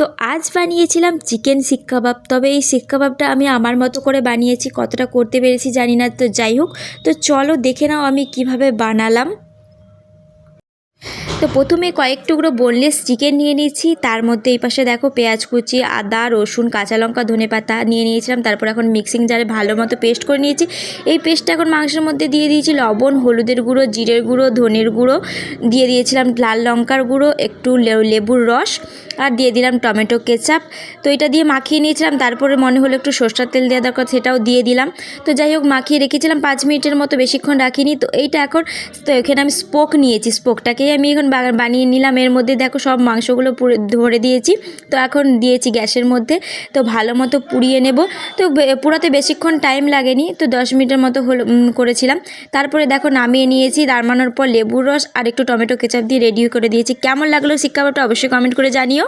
তো আজ বানিয়েছিলাম চিকেন শিক কাবাব। তবে এই শিক কাবাবটা আমি আমার মতো করে বানিয়েছি, কতটা করতে পেরেছি জানি না। তো যাই হোক, তো চলো দেখে নাও আমি কিভাবে বানালাম। তো প্রথমে কয়েক টুকরো বোনলেস চিকেন নিয়ে নিয়েছি, তার মধ্যে এই পাশে দেখো পেঁয়াজ কুচি, আদা, রসুন, কাঁচা লঙ্কা, ধনেপাতা নিয়ে নিয়েছিলাম। তারপর এখন মিক্সিং জারে ভালো মতো পেস্ট করে নিয়েছি। এই পেস্টটা এখন মাংসের মধ্যে দিয়ে দিয়েছি লবণ, হলুদের গুঁড়ো, জিরের গুঁড়ো, ধনের গুঁড়ো, দিয়ে দিয়েছিলাম লাল লঙ্কার গুঁড়ো, একটু লেবুর রস, আর দিয়ে দিলাম টমেটো কেচাপ। তো এটা দিয়ে মাখিয়ে নিয়েছিলাম। তারপরে মনে হলো একটু সরষের তেল দেওয়া দরকার, সেটাও দিয়ে দিলাম। তো যাই হোক, মাখিয়ে রেখেছিলাম 5 মিনিটের মতো, বেশিক্ষণ রাখিনি। তো এইটা এখন, তো এখানে আমি স্পোক নিয়েছি, স্পোকটাকেই আমি এখন বানিয়ে নিলাম। এর মধ্যে দেখো সব মাংসগুলো পুরো ভরে দিয়েছি। তো এখন দিয়েছি গ্যাসের মধ্যে, তো ভালো মতো পুড়িয়ে নেব। তো পুরাতে বেশিক্ষণ টাইম লাগেনি, তো 10 মিনিটের মতো হলো করেছিলাম। তারপরে দেখো নামিয়ে নিয়েছি, নামানোর পর লেবুর রস আর একটু টমেটো কেচাপ দিয়ে রেডি করে দিয়েছি। কেমন লাগলো শিক কাবাবটা অবশ্যই কমেন্ট করে জানিও।